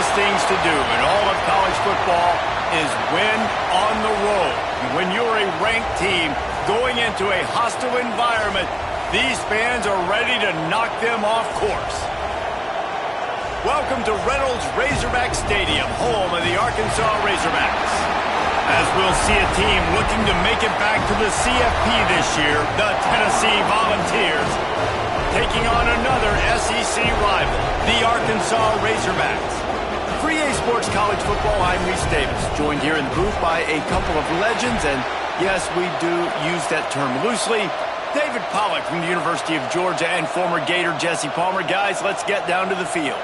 toughest things to do in all of college football is win on the road. When you're a ranked team going into a hostile environment, these fans are ready to knock them off course. Welcome to Reynolds Razorback Stadium, home of the Arkansas Razorbacks. As we'll see a team looking to make it back to the CFP this year, the Tennessee Volunteers, taking on another SEC rival, the Arkansas Razorbacks. For EA Sports College Football, I'm Reese Davis, joined here in the booth by a couple of legends, and yes, we do use that term loosely. David Pollack from the University of Georgia and former Gator Jesse Palmer. Guys, let's get down to the field.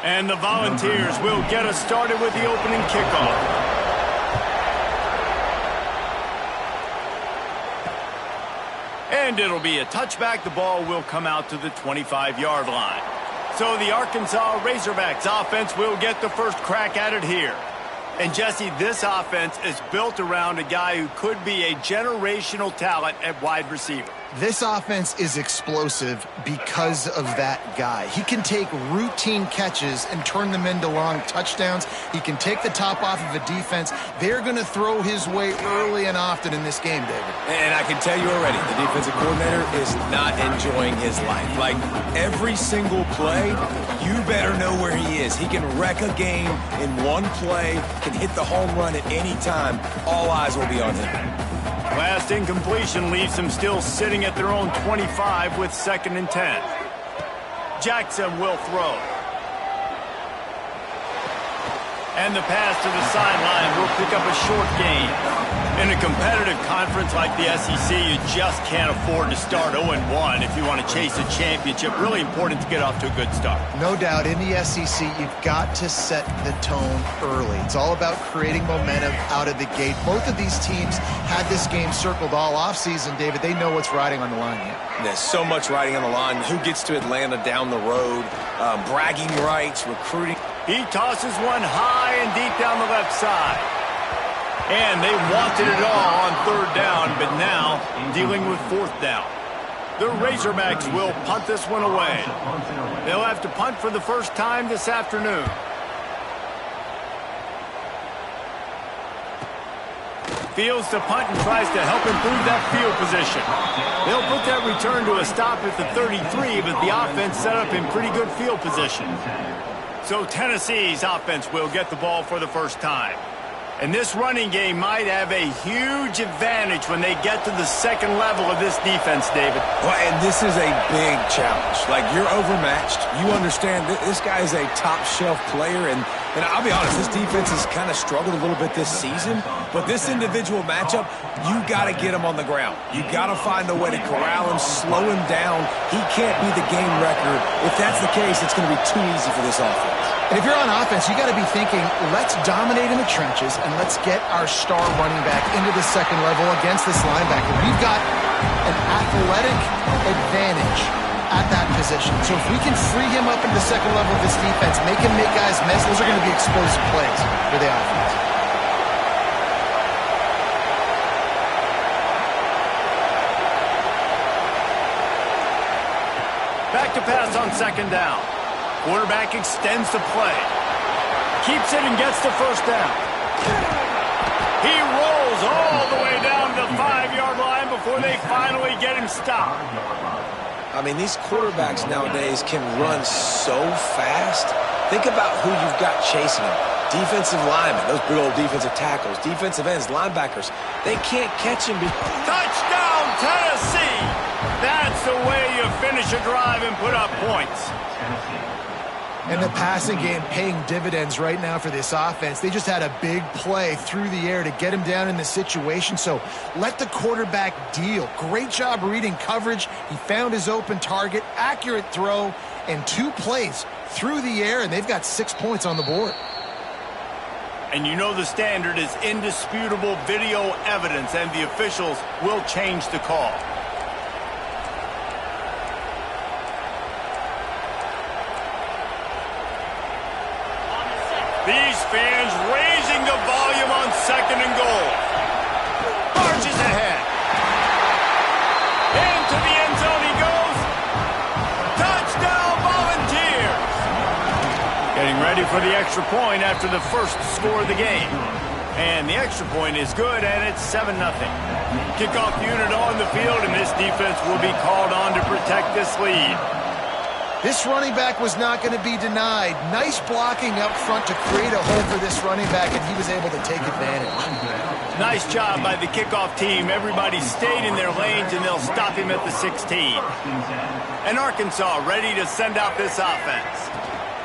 And the Volunteers will get us started with the opening kickoff. And it'll be a touchback. The ball will come out to the 25-yard line. So the Arkansas Razorbacks offense will get the first crack at it here. And Jesse, this offense is built around a guy who could be a generational talent at wide receiver. This offense is explosive because of that guy. He can take routine catches and turn them into long touchdowns. He can take the top off of a defense. They're going to throw his way early and often in this game, David. And I can tell you already, the defensive coordinator is not enjoying his life. Like, every single play, you better know where he is. He can wreck a game in one play, can hit the home run at any time. All eyes will be on him. Last incompletion leaves them still sitting at their own 25 with 2nd and 10. Jackson will throw. And the pass to the sideline will pick up a short gain. In a competitive conference like the SEC, you just can't afford to start 0-1 if you want to chase a championship. Really important to get off to a good start. No doubt, in the SEC, you've got to set the tone early. It's all about creating momentum out of the gate. Both of these teams had this game circled all offseason, David. They know what's riding on the line here. There's so much riding on the line. Who gets to Atlanta down the road? Bragging rights, recruiting. He tosses one high and deep down the left side. And they wanted it all on 3rd down, but now dealing with 4th down. The Razorbacks will punt this one away. They'll have to punt for the first time this afternoon. Fields to punt and tries to help improve that field position. They'll put that return to a stop at the 33, but the offense set up in pretty good field position. So Tennessee's offense will get the ball for the first time. And this running game might have a huge advantage when they get to the 2nd level of this defense, David. Well, and this is a big challenge. Like, you're overmatched. You understand this guy is a top-shelf player, and I'll be honest, this defense has kind of struggled a little bit this season, but this individual matchup, you got to get him on the ground. You got to find a way to corral him, slow him down. He can't be the game record. If that's the case, it's going to be too easy for this offense. And if you're on offense, you got to be thinking, let's dominate in the trenches and let's get our star running back into the 2nd level against this linebacker. We've got an athletic advantage at that position. So if we can free him up into the 2nd level of this defense, make him make guys miss, those are going to be explosive plays for the offense. Back to pass on 2nd down. Quarterback extends the play. Keeps it and gets the 1st down. He rolls all the way down to the 5-yard line before they finally get him stopped. I mean, these quarterbacks nowadays can run so fast. Think about who you've got chasing them. Defensive linemen, those big old defensive tackles, defensive ends, linebackers. They can't catch him. Touchdown, Tennessee! That's the way you finish a drive and put up points. And the passing game paying dividends right now for this offense. They just had a big play through the air to get him down in the situation. So let the quarterback deal. Great job reading coverage. He found his open target, accurate throw, and 2 plays through the air, and they've got 6 points on the board. And you know the standard is indisputable video evidence, and the officials will change the call. These fans raising the volume on 2nd and goal. Marches ahead. Into the end zone he goes. Touchdown, Volunteers. Getting ready for the extra point after the first score of the game. And the extra point is good, and it's 7-0. Kickoff unit on the field, and this defense will be called on to protect this lead. This running back was not going to be denied. Nice blocking up front to create a hole for this running back, and he was able to take advantage. Nice job by the kickoff team. Everybody stayed in their lanes, and they'll stop him at the 16. And Arkansas ready to send out this offense.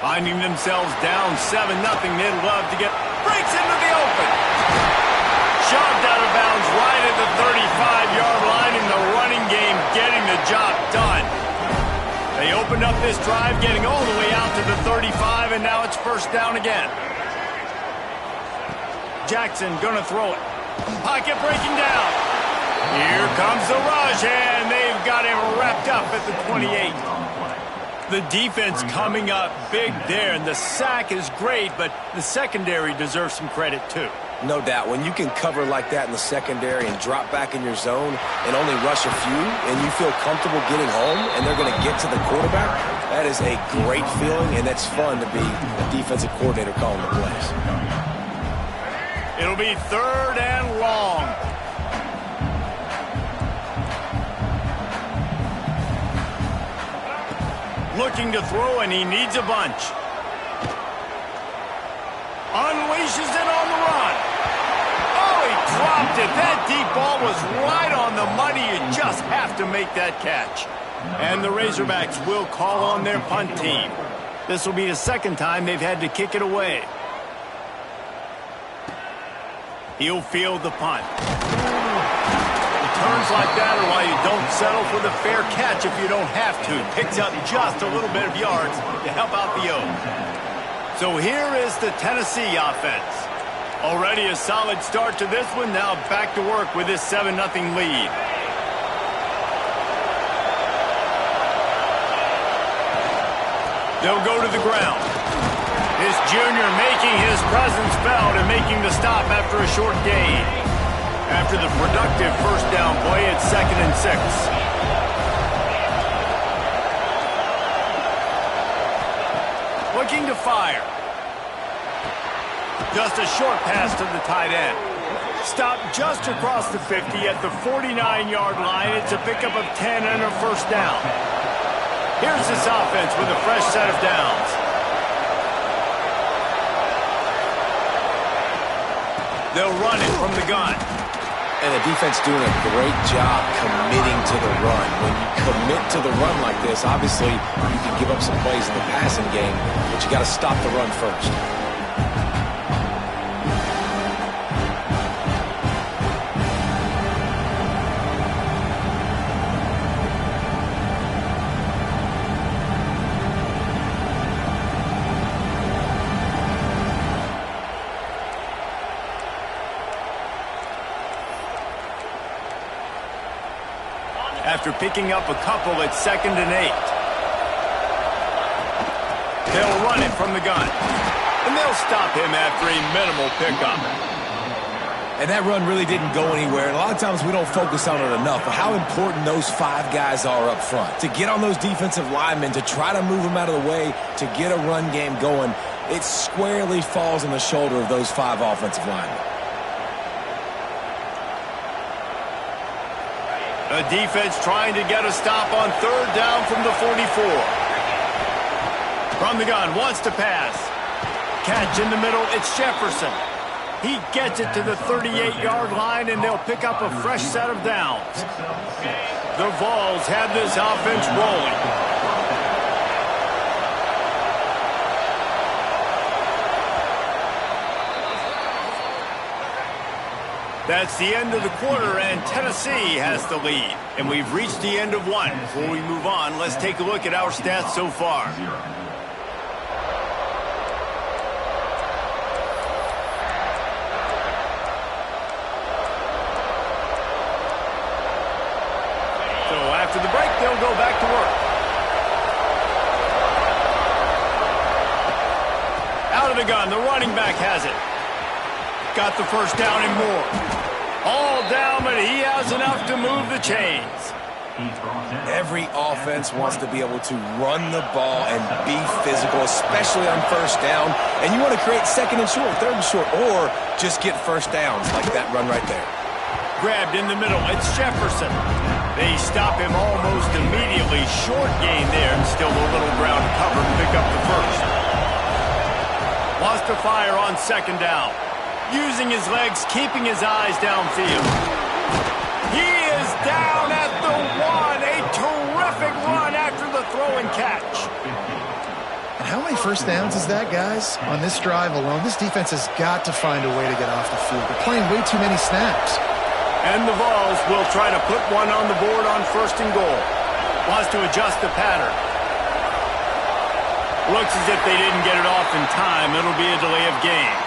Finding themselves down 7-0, they'd love to get... Breaks into the open. Shoved out of bounds right at the 35-yard line in the running game, getting the job done. They opened up this drive, getting all the way out to the 35, and now it's first down again. Jackson gonna throw it. Pocket breaking down. Here comes the rush, and they've got him wrapped up at the 28. The defense coming up big there, and the sack is great, but the secondary deserves some credit too. No doubt. When you can cover like that in the secondary and drop back in your zone and only rush a few, and you feel comfortable getting home, and they're going to get to the quarterback, that is a great feeling, and it's fun to be a defensive coordinator calling the plays. It'll be 3rd and long. Looking to throw, and he needs a bunch. Unleashes it on the run. Oh, he dropped it. That deep ball was right on the money. You just have to make that catch. And the Razorbacks will call on their punt team. This will be the second time they've had to kick it away. He'll field the punt. Turns like that are why you don't settle for the fair catch if you don't have to. Picks up just a little bit of yards to help out the Oaks. So here is the Tennessee offense. Already a solid start to this one. Now back to work with this 7-0 lead. They'll go to the ground. This junior making his presence felt and making the stop after a short gain. After the productive first down play, it's 2nd and 6. Looking to fire. Just a short pass to the tight end. Stopped just across the 50 at the 49-yard line. It's a pickup of 10 and a first down. Here's this offense with a fresh set of downs. They'll run it from the gun. And the defense doing a great job committing to the run. When you commit to the run like this, obviously you can give up some plays in the passing game, but you got to stop the run first. After picking up a couple, it's 2nd and 8. They'll run it from the gun. And they'll stop him after a minimal pickup. And that run really didn't go anywhere. And a lot of times we don't focus on it enough, but how important those 5 guys are up front. To get on those defensive linemen, to try to move them out of the way, to get a run game going, it squarely falls on the shoulder of those 5 offensive linemen. A defense trying to get a stop on 3rd down from the 44. From the gun, wants to pass. Catch in the middle, it's Jefferson. He gets it to the 38-yard line, and they'll pick up a fresh set of downs. The Vols have this offense rolling. That's the end of the quarter, and Tennessee has the lead. And we've reached the end of one. Before we move on, let's take a look at our stats so far. So after the break, they'll go back to work. Out of the gun, the running back has it. Got the first down and more. All down, but he has enough to move the chains. Every offense wants to be able to run the ball and be physical, especially on first down. And you want to create 2nd and short, 3rd and short, or just get first downs like that run right there. Grabbed in the middle. It's Jefferson. They stop him almost immediately. Short gain there, and still a little ground to cover to pick up the first. Wants to fire on 2nd down. Using his legs, keeping his eyes downfield. He is down at the 1. A terrific run after the throw and catch. And how many first downs is that, guys? On this drive alone, this defense has got to find a way to get off the field. They're playing way too many snaps. And the Vols will try to put one on the board on 1st and goal. Wants to adjust the pattern. Looks as if they didn't get it off in time. It'll be a delay of game.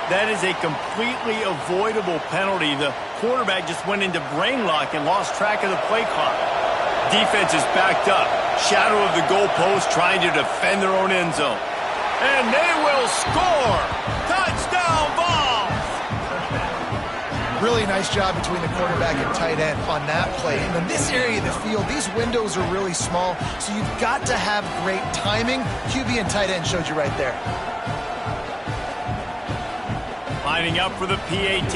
That is a completely avoidable penalty. The quarterback just went into brain lock and lost track of the play clock. Defense is backed up. Shadow of the goalpost trying to defend their own end zone. And they will score! Touchdown, Vols! Really nice job between the quarterback and tight end on that play. And in this area of the field, these windows are really small, so you've got to have great timing. QB and tight end showed you right there. Lining up for the PAT.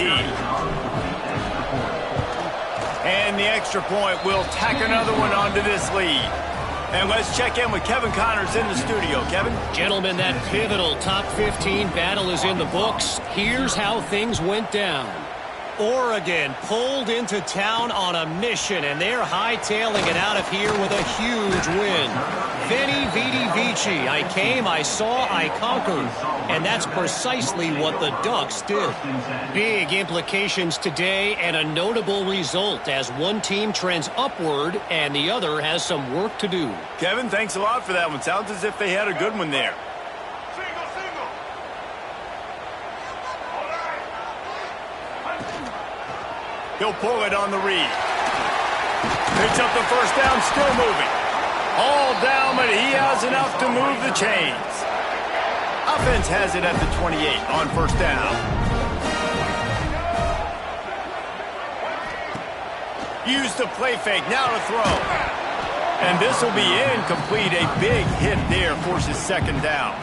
And the extra point will tack another one onto this lead. And let's check in with Kevin Connors in the studio. Kevin? Gentlemen, that pivotal top 15 battle is in the books. Here's how things went down. Oregon pulled into town on a mission, and they're hightailing it out of here with a huge win. Veni, vidi, vici. I came, I saw, I conquered. And that's precisely what the Ducks did. Big implications today and a notable result as one team trends upward and the other has some work to do. Kevin, thanks a lot for that one. Sounds as if they had a good one there. He'll pull it on the read. Picks up the first down, still moving. All down, but he has enough to move the chains. Offense has it at the 28 on first down. Use the play fake, now to throw. And this will be incomplete. A big hit there forces second down.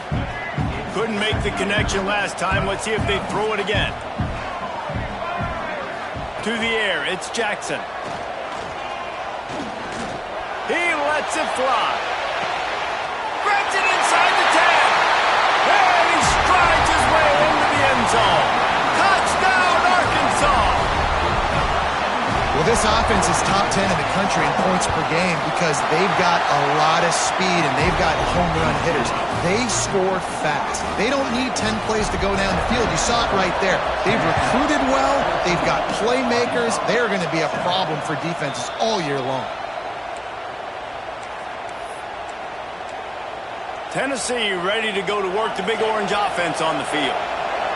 Couldn't make the connection last time. Let's see if they throw it again. To the air, it's Jackson. He lets it fly. Grabs it inside the 10. And he strides his way into the end zone. Touchdown, Arkansas! Well, this offense is top 10 in the country in points per game because they've got a lot of speed and they've got home run hitters. They score fast. They don't need 10 plays to go down the field. You saw it right there. They've recruited well. They've got playmakers. They're going to be a problem for defenses all year long. Tennessee ready to go to work the Big Orange offense on the field.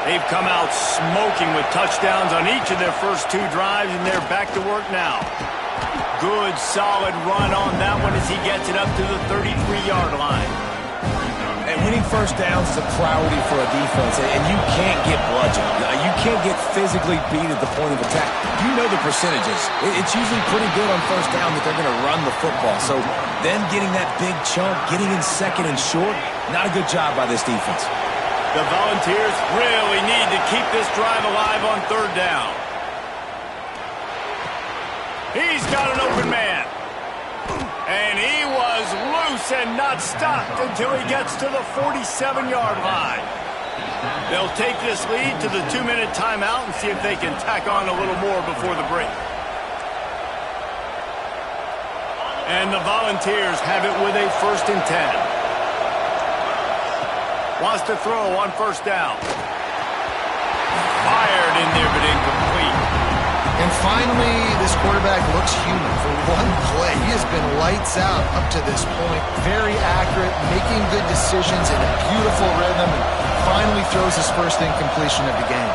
They've come out smoking with touchdowns on each of their first two drives, and they're back to work now. Good, solid run on that one as he gets it up to the 33-yard line. And winning first downs is a priority for a defense, and you can't get bludgeoned. You can't get physically beat at the point of attack. You know the percentages. It's usually pretty good on first down that they're going to run the football. So then getting that big chunk, getting in second and short, not a good job by this defense. The Volunteers really need to keep this drive alive on third down. He's got an open man. And he was loose and not stopped until he gets to the 47-yard line. They'll take this lead to the 2-minute timeout and see if they can tack on a little more before the break. And the Volunteers have it with a 1st and 10. Wants to throw on first down. Fired in there, but incomplete. And finally, this quarterback looks human for one play. He has been lights out up to this point. Very accurate, making good decisions in a beautiful rhythm, and finally throws his first incompletion of the game.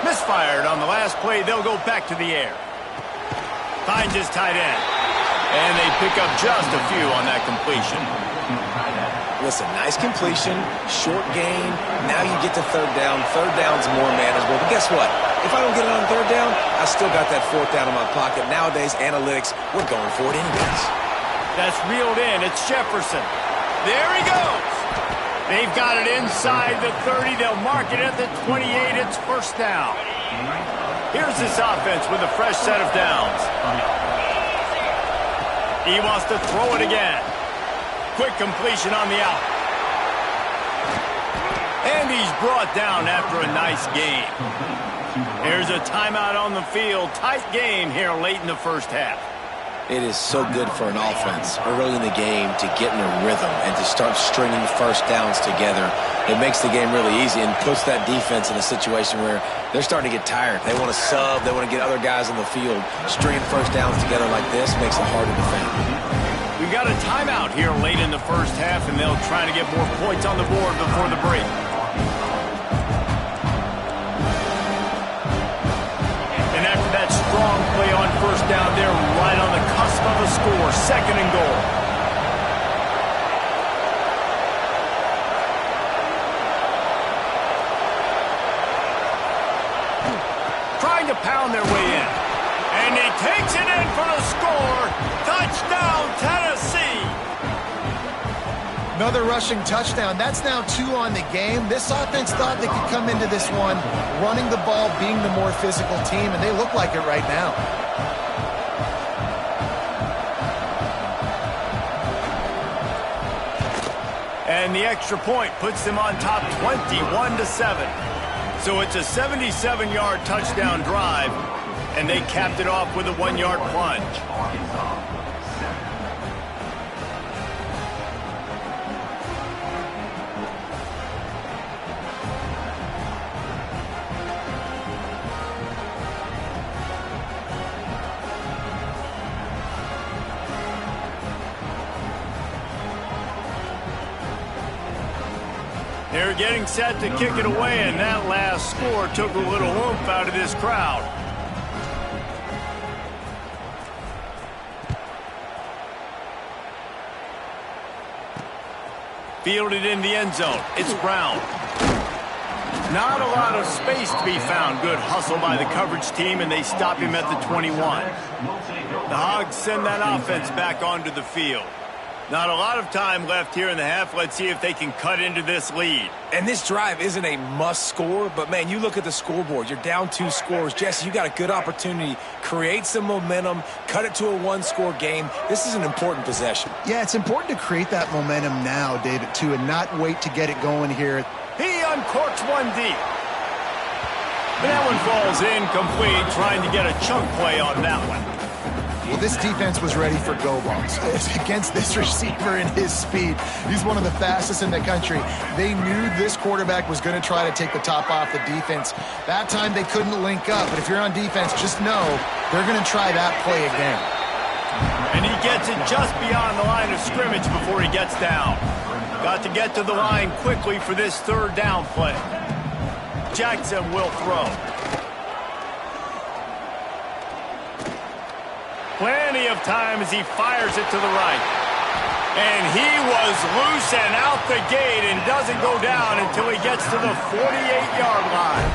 Misfired on the last play. They'll go back to the air. Finds his tight end. And they pick up just a few on that completion. Listen, nice completion, short gain. Now you get to third down. Third down's more manageable. But guess what? If I don't get it on third down, I still got that fourth down in my pocket. Nowadays, analytics, we're going for it anyways. That's reeled in. It's Jefferson. There he goes. They've got it inside the 30. They'll mark it at the 28. It's first down. Here's this offense with a fresh set of downs. He wants to throw it again. Quick completion on the out. And he's brought down after a nice game. Here's a timeout on the field. Tight game here late in the first half. It is so good for an offense early in the game to get in a rhythm and to start stringing first downs together. It makes the game really easy and puts that defense in a situation where they're starting to get tired. They want to sub. They want to get other guys in the field. Stringing first downs together like this makes it hard to defend. We've got a timeout here late in the first half, and they'll try to get more points on the board before the break. And after that strong play on first down, they're right on the cusp of a score. 2nd and goal. Trying to pound their way in. And he takes it in for the score. Touchdown, Tennessee. Another rushing touchdown. That's now 2 on the game. This offense thought they could come into this one running the ball, being the more physical team, and they look like it right now. And the extra point puts them on top 21-7. So it's a 77-yard touchdown drive, and they capped it off with a 1-yard plunge. They're getting set to kick it away, and that last score took a little oomph out of this crowd. Fielded in the end zone. It's Brown. Not a lot of space to be found. Good hustle by the coverage team, and they stop him at the 21. The Hogs send that offense back onto the field. Not a lot of time left here in the half. Let's see if they can cut into this lead. And this drive isn't a must score, but, man, you look at the scoreboard. You're down 2 scores. Jesse, you got a good opportunity. Create some momentum. Cut it to a 1-score game. This is an important possession. Yeah, it's important to create that momentum now, David, too, and not wait to get it going here. He uncorks one deep. And that one falls incomplete, trying to get a chunk play on that one. Well, this defense was ready for go balls against this receiver and his speed. He's one of the fastest in the country. They knew this quarterback was going to try to take the top off the defense. That time they couldn't link up, but if you're on defense, just know they're going to try that play again. And he gets it just beyond the line of scrimmage before he gets down. Got to get to the line quickly for this 3rd down play. Jackson will throw. Plenty of time as he fires it to the right. And he was loose and out the gate and doesn't go down until he gets to the 48-yard line.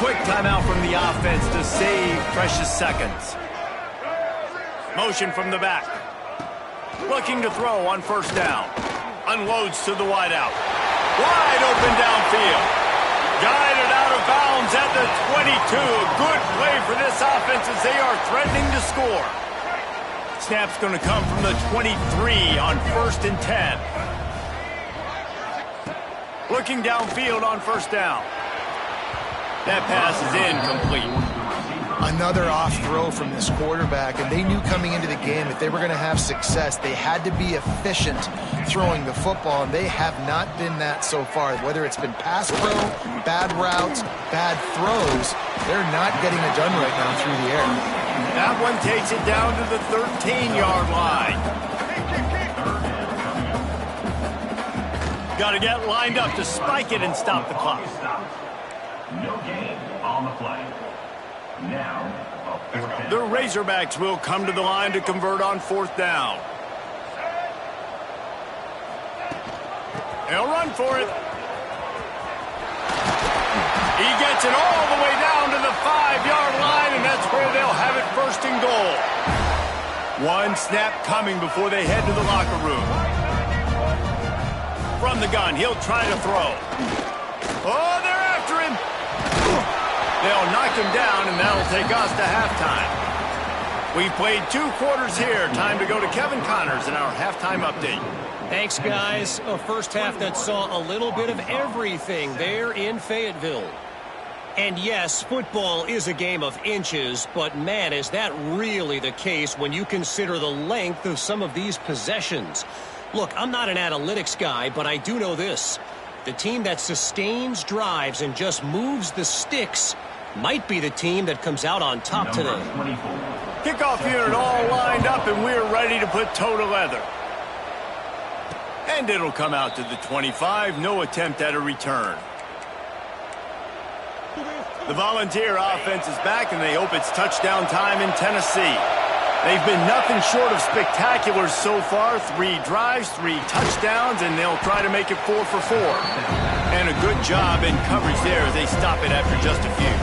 Quick timeout from the offense to save precious seconds. Motion from the back. Looking to throw on first down. Unloads to the wideout. Wide open downfield. Guided out of bounds at the 22. Good play for this offense as they are threatening to score. Snap's going to come from the 23 on 1st and 10. Looking downfield on first down. That pass is incomplete. Another off throw from this quarterback, and they knew coming into the game if they were going to have success, they had to be efficient throwing the football, and they have not been that so far. Whether it's been pass pro, bad routes, bad throws, they're not getting it done right now through the air. That one takes it down to the 13-yard line. Got to get lined up to spike it and stop the clock. No gain on the play. Now, the Razorbacks will come to the line to convert on 4th down. They'll run for it. He gets it all the way down to the 5-yard line, and that's where they'll have it 1st and goal. One snap coming before they head to the locker room. From the gun, he'll try to throw. Oh, they're after him. They'll knock him down, and that'll take us to halftime. We played 2 quarters here. Time to go to Kevin Connors in our halftime update. Thanks, guys. A first half that saw a little bit of everything there in Fayetteville. And yes, football is a game of inches, but man, is that really the case when you consider the length of some of these possessions. Look, I'm not an analytics guy, but I do know this. The team that sustains drives and just moves the sticks might be the team that comes out on top today. Kickoff unit all lined up, and we're ready to put toe to leather. And it'll come out to the 25. No attempt at a return. The Volunteer offense is back, and they hope it's touchdown time in Tennessee. They've been nothing short of spectacular so far. 3 drives, 3 touchdowns, and they'll try to make it 4 for 4. And a good job in coverage there as they stop it after just a few.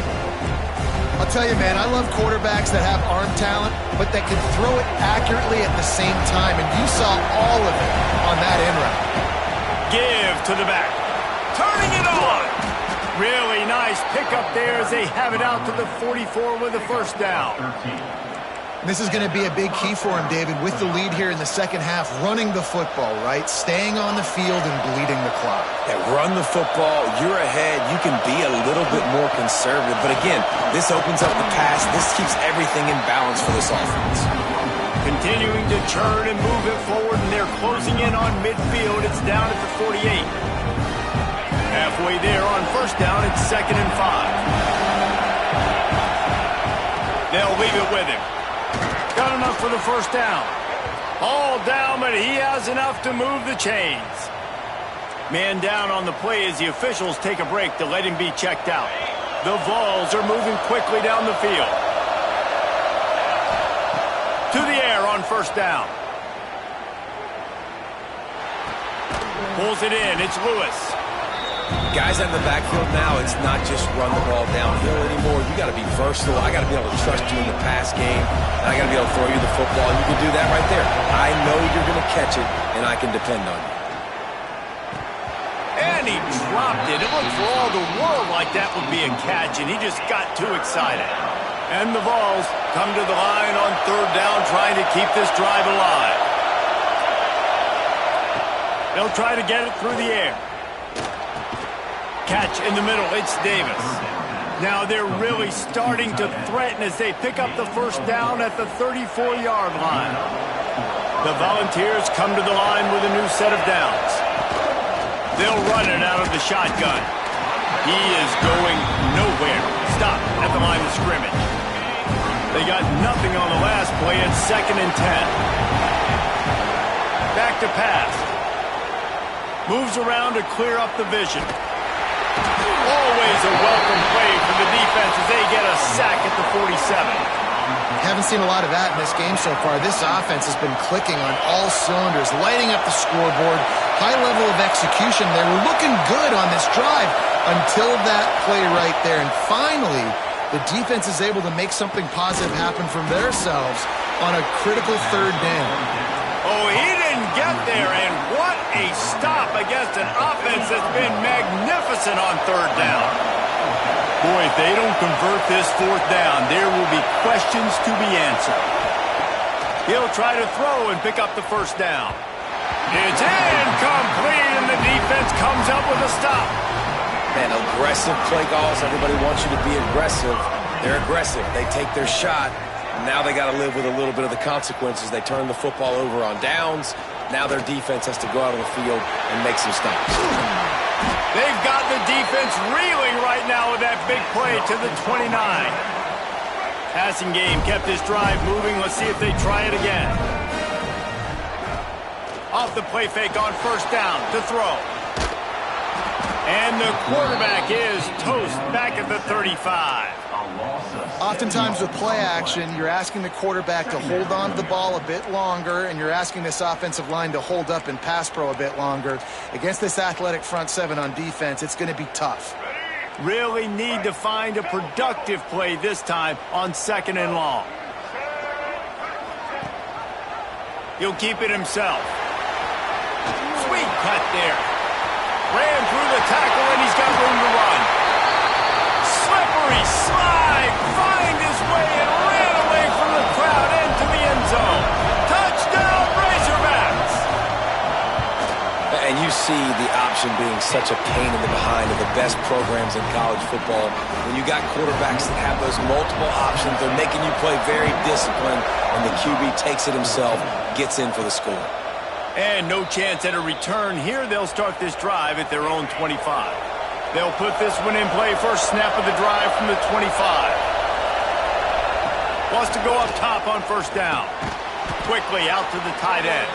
I'll tell you, man, I love quarterbacks that have arm talent, but that can throw it accurately at the same time, and you saw all of it on that end route. Give to the back. Turning it on. Really nice pickup there as they have it out to the 44 with a first down. This is going to be a big key for him, David, with the lead here in the second half, running the football, right? Staying on the field and bleeding the clock. Yeah, run the football. You're ahead. You can be a little bit more conservative. But again, this opens up the pass. This keeps everything in balance for this offense. Continuing to churn and move it forward, and they're closing in on midfield. It's down at the 48. Halfway there on first down, it's 2nd and 5. They'll leave it with him. Got enough for the first down. All down, but he has enough to move the chains. Man down on the play as the officials take a break to let him be checked out. The Vols are moving quickly down the field. To the air on first down. Pulls it in. It's Lewis. Guys in the backfield now, it's not just run the ball downhill anymore. You got to be versatile. I got to be able to trust you in the pass game, and I got to be able to throw you the football. You can do that right there. I know you're going to catch it, and I can depend on you. And he dropped it. It looked for all the world like that would be a catch, and he just got too excited. And the Vols come to the line on third down, trying to keep this drive alive. They'll try to get it through the air. Catch in the middle, it's Davis. Now they're really starting to threaten as they pick up the first down at the 34-yard line. The Volunteers come to the line with a new set of downs. They'll run it out of the shotgun. He is going nowhere. Stop at the line of scrimmage. They got nothing on the last play. It's 2nd and 10. Back to pass. Moves around to clear up the vision. Always a welcome play for the defense as they get a sack at the 47. Haven't seen a lot of that in this game so far. This offense has been clicking on all cylinders, lighting up the scoreboard, high level of execution. They were looking good on this drive until that play right there. And finally, the defense is able to make something positive happen from themselves on a critical third down. Oh, he didn't get there, and what a stop against an offense that's been magnificent on third down. Boy, if they don't convert this fourth down, there will be questions to be answered. He'll try to throw and pick up the first down. It's incomplete, and the defense comes up with a stop. Man, aggressive play calls. Everybody wants you to be aggressive. They're aggressive. They take their shot. Now they got to live with a little bit of the consequences. They turn the football over on downs. Now their defense has to go out on the field and make some stops. They've got the defense reeling right now with that big play to the 29. Passing game kept this drive moving. Let's see if they try it again. Off the play fake on first down to throw. And the quarterback is toast back at the 35. Oftentimes with play action, you're asking the quarterback to hold on to the ball a bit longer, and you're asking this offensive line to hold up in pass pro a bit longer. Against this athletic front seven on defense, it's going to be tough. Really need to find a productive play this time on 2nd and long. He'll keep it himself. Sweet cut there. Ran through the tackle, and he's got room to run. Slippery slide, find his way and ran away from the crowd into the end zone. Touchdown, Razorbacks! And you see the option being such a pain in the behind of the best programs in college football. When you got quarterbacks that have those multiple options, they're making you play very disciplined, and the QB takes it himself, gets in for the score. And no chance at a return here. They'll start this drive at their own 25. They'll put this one in play. First snap of the drive from the 25. Wants to go up top on first down. Quickly out to the tight end.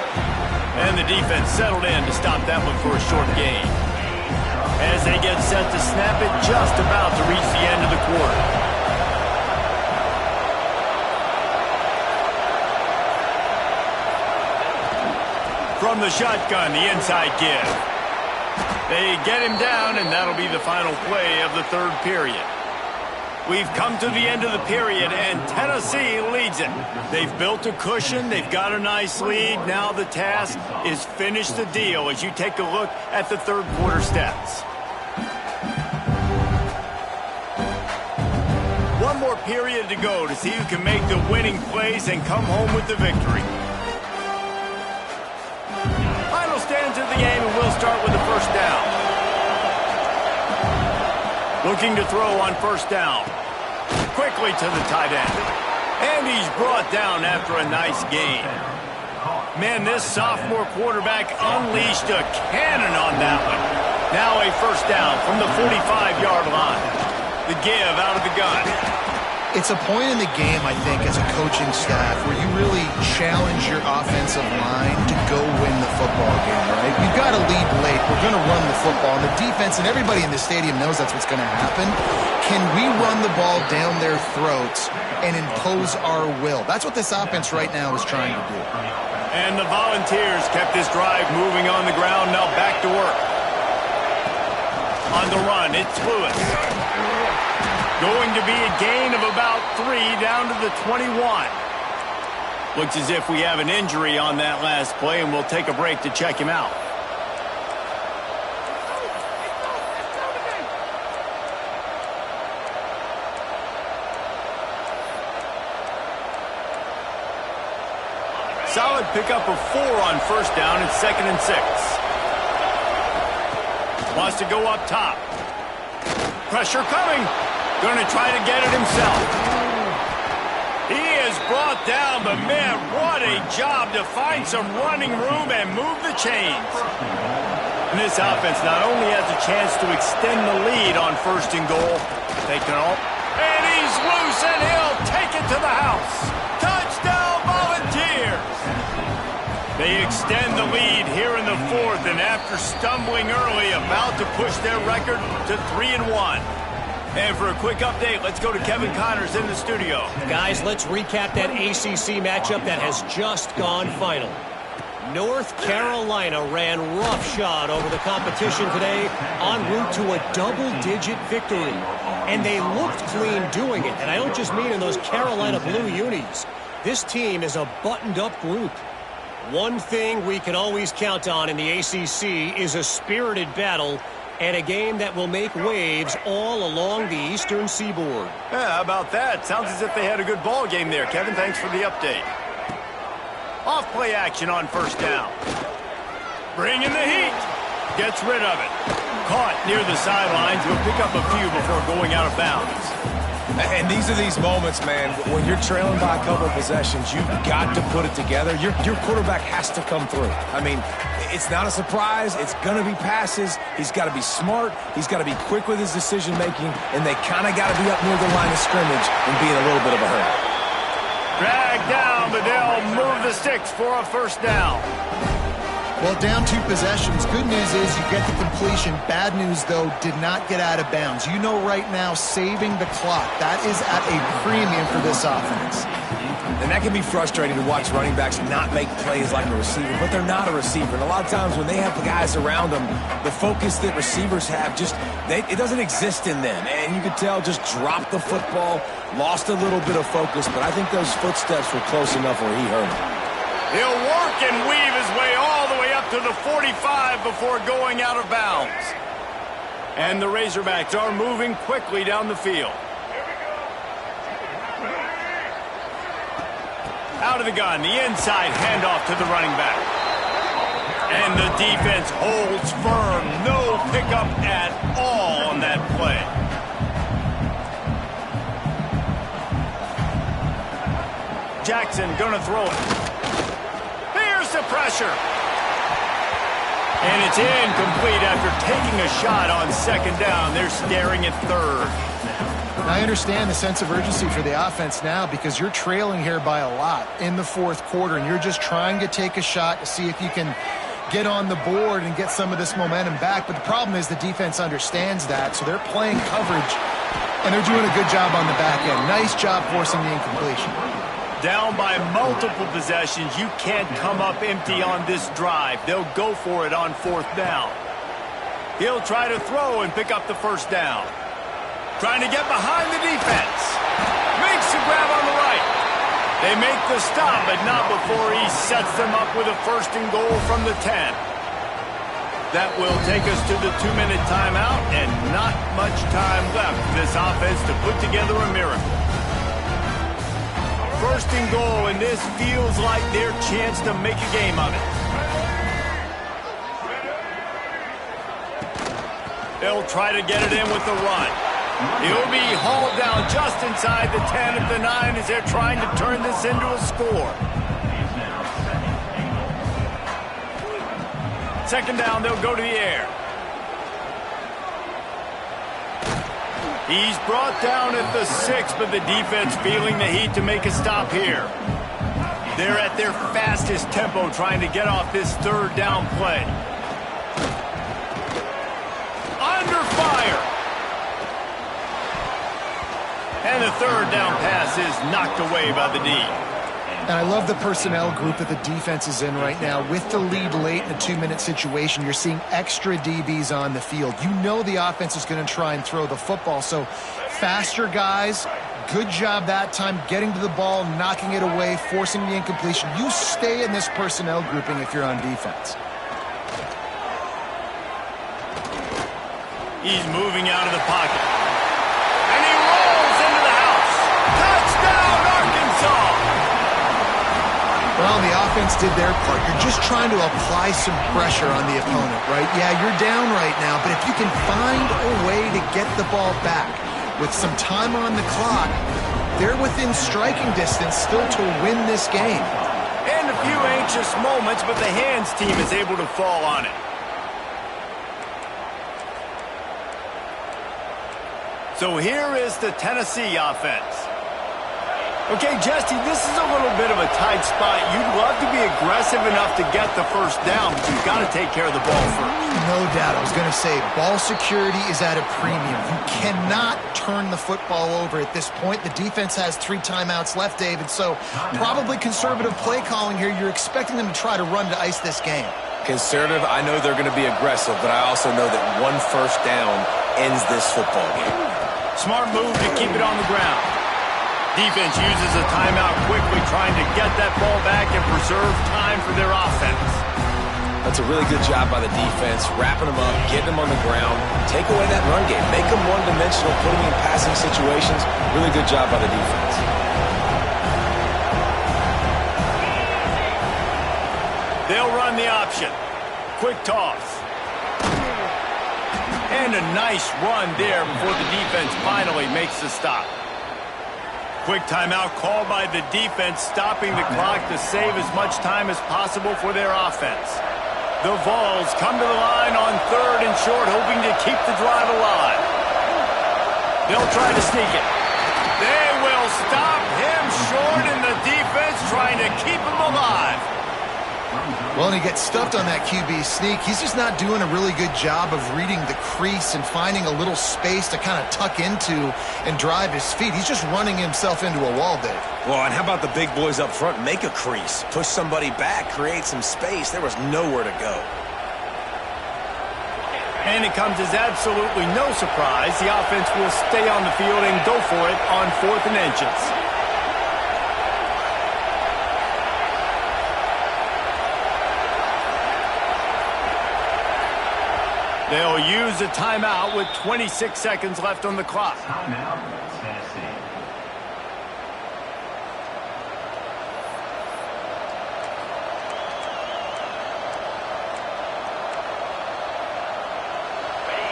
And the defense settled in to stop that one for a short gain. As they get set to snap it, just about to reach the end of the quarter. From the shotgun, the inside give. They get him down, and that'll be the final play of the third period. We've come to the end of the period, and Tennessee leads it. They've built a cushion. They've got a nice lead. Now the task is finish the deal as you take a look at the third quarter stats. One more period to go to see who can make the winning plays and come home with the victory. Final stands of the game, and we'll start with the first down. Looking to throw on first down. Quickly to the tight end. And he's brought down after a nice gain. Man, this sophomore quarterback unleashed a cannon on that one. Now a first down from the 45-yard line. The give out of the gun. It's a point in the game, I think, as a coaching staff where you really challenge your offensive line to go win the football game, right? You've got to lead late. We're going to run the football. And the defense and everybody in the stadium knows that's what's going to happen. Can we run the ball down their throats and impose our will? That's what this offense right now is trying to do. And the Volunteers kept this drive moving on the ground. Now back to work. On the run, it's Lewis. Going to be a gain of about 3 down to the 21. Looks as if we have an injury on that last play, and we'll take a break to check him out. Solid pickup of 4 on first down. It's 2nd and 6. Wants to go up top. Pressure coming. Going to try to get it himself. He is brought down, but man, what a job to find some running room and move the chains. And this offense not only has a chance to extend the lead on first and goal, they can all. And he's loose, and he'll take it to the house. Touchdown, Volunteers! They extend the lead here in the fourth, and after stumbling early, about to push their record to 3-1. And for a quick update, let's go to Kevin Connors in the studio. Guys, let's recap that ACC matchup that has just gone final. North Carolina ran roughshod over the competition today en route to a double-digit victory. And they looked clean doing it. And I don't just mean in those Carolina blue unis. This team is a buttoned-up group. One thing we can always count on in the ACC is a spirited battle and a game that will make waves all along the Eastern Seaboard. Yeah, how about that? Sounds as if they had a good ball game there. Kevin, thanks for the update. Off play action on first down. Bringing the heat. Gets rid of it. Caught near the sidelines. Will pick up a few before going out of bounds. And these are these moments, man, when you're trailing by a couple of possessions, you've got to put it together. Your quarterback has to come through. I mean, it's not a surprise. It's going to be passes. He's got to be smart. He's got to be quick with his decision-making, and they kind of got to be up near the line of scrimmage and be in a little bit of a hurry. Dragged down, but they'll move the sticks for a first down. Well, down 2 possessions. Good news is you get the completion. Bad news, though, did not get out of bounds. You know right now, saving the clock, that is at a premium for this offense. And that can be frustrating to watch running backs not make plays like a receiver, but they're not a receiver. And a lot of times when they have the guys around them, the focus that receivers have it doesn't exist in them. And you could tell just dropped the football, lost a little bit of focus, but I think those footsteps were close enough where he heard him. He'll work and weave his way all the way up to the 45 before going out of bounds. And the Razorbacks are moving quickly down the field. Out of the gun, the inside handoff to the running back. And the defense holds firm. No pickup at all on that play. Jackson gonna throw it. Here's the pressure. And it's incomplete after taking a shot on second down. They're staring at third. I understand the sense of urgency for the offense now because you're trailing here by a lot in the fourth quarter, and you're just trying to take a shot to see if you can get on the board and get some of this momentum back. But the problem is the defense understands that, so they're playing coverage, and they're doing a good job on the back end. Nice job forcing the incompletion. Down by multiple possessions, you can't come up empty on this drive. They'll go for it on fourth down. He'll try to throw and pick up the first down. Trying to get behind the defense. Makes the grab on the right. They make the stop, but not before he sets them up with a first and goal from the 10. That will take us to the 2-minute timeout, and not much time left for this offense to put together a miracle. First and goal, and this feels like their chance to make a game of it. They'll try to get it in with the run. He'll be hauled down just inside the 10 at the 9 as they're trying to turn this into a score. Second down, they'll go to the air. He's brought down at the 6, but the defense feeling the heat to make a stop here. They're at their fastest tempo trying to get off this third down play. Under fire. And the third down pass is knocked away by the D. And I love the personnel group that the defense is in right now. With the lead late in a 2-minute situation, you're seeing extra DBs on the field. You know the offense is going to try and throw the football. So faster guys, good job that time getting to the ball, knocking it away, forcing the incompletion. You stay in this personnel grouping if you're on defense. He's moving out of the pocket. And he rolls into the house. Touchdown, Arkansas! Well, the offense did their part. You're just trying to apply some pressure on the opponent, right? Yeah, you're down right now, but if you can find a way to get the ball back with some time on the clock, they're within striking distance still to win this game. And a few anxious moments, but the hands team is able to fall on it. So here is the Tennessee offense. Okay, Jesse, this is a little bit of a tight spot. You'd love to be aggressive enough to get the first down, but you've got to take care of the ball first. No doubt. I was going to say, ball security is at a premium. You cannot turn the football over at this point. The defense has 3 timeouts left, David, so probably conservative play calling here. You're expecting them to try to run to ice this game. Conservative, I know they're going to be aggressive, but I also know that one first down ends this football game. Smart move to keep it on the ground. Defense uses a timeout quickly, trying to get that ball back and preserve time for their offense. That's a really good job by the defense, wrapping them up, getting them on the ground, take away that run game, make them one-dimensional, put them in passing situations. Really good job by the defense. They'll run the option. Quick toss. And a nice run there before the defense finally makes the stop. Quick timeout called by the defense, stopping the clock to save as much time as possible for their offense. The Vols come to the line on 3rd and short, hoping to keep the drive alive. They'll try to sneak it. They will stop him short, and the defense trying to keep him alive. Well, and he gets stuffed on that QB sneak. He's just not doing a really good job of reading the crease and finding a little space to kind of tuck into and drive his feet. He's just running himself into a wall, Dave. Well, and how about the big boys up front? Make a crease, push somebody back, create some space. There was nowhere to go. And it comes as absolutely no surprise. The offense will stay on the field and go for it on 4th and inches. They'll use a timeout with 26 seconds left on the clock. Timeout, Tennessee.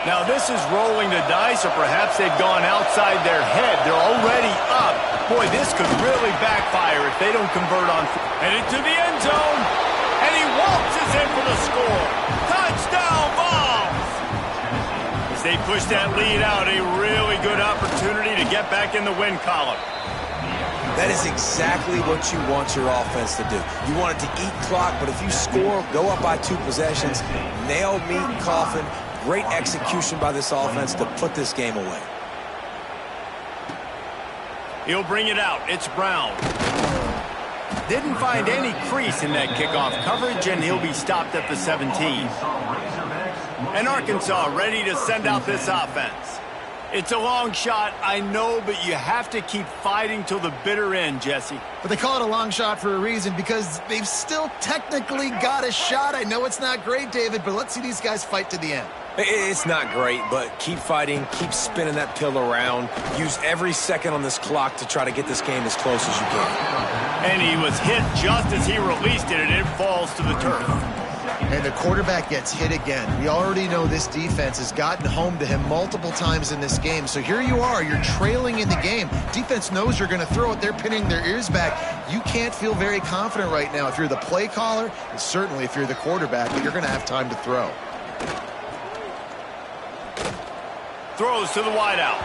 Now this is rolling the dice, or perhaps they've gone outside their head. They're already up. Boy, this could really backfire if they don't convert on. Headed to the end zone, and he waltzes in for the score. Touchdown, Vols! As they push that lead out, a really good opportunity to get back in the win column. That is exactly what you want your offense to do. You want it to eat clock, but if you score, go up by 2 possessions, nail meat coffin. Great execution by this offense to put this game away. He'll bring it out. It's Brown. Didn't find any crease in that kickoff coverage, and he'll be stopped at the 17. And Arkansas ready to send out this offense. It's a long shot, I know, but you have to keep fighting till the bitter end, Jesse. But they call it a long shot for a reason, because they've still technically got a shot. I know it's not great, David, but let's see these guys fight to the end. It's not great, but keep fighting, keep spinning that pill around. Use every second on this clock to try to get this game as close as you can. And he was hit just as he released it, and it falls to the turf. And the quarterback gets hit again. We already know this defense has gotten home to him multiple times in this game. So here you are, you're trailing in the game. Defense knows you're going to throw it. They're pinning their ears back. You can't feel very confident right now if you're the play caller, and certainly if you're the quarterback, but you're going to have time to throw. Throws to the wideout.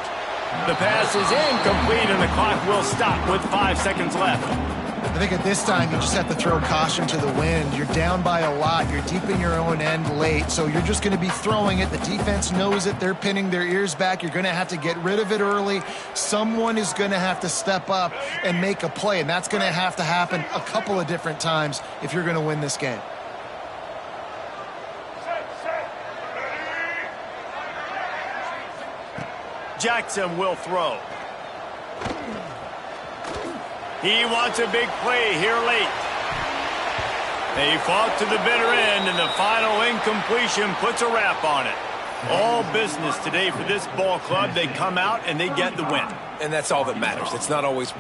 The pass is incomplete, and the clock will stop with 5 seconds left. I think at this time, you just have to throw caution to the wind. You're down by a lot. You're deep in your own end late, so you're just going to be throwing it. The defense knows it. They're pinning their ears back. You're going to have to get rid of it early. Someone is going to have to step up and make a play, and that's going to have to happen a couple of different times if you're going to win this game. Jackson will throw. He wants a big play here late. They fought to the bitter end, and the final incompletion puts a wrap on it. All business today for this ball club. They come out and they get the win. And that's all that matters. It's not always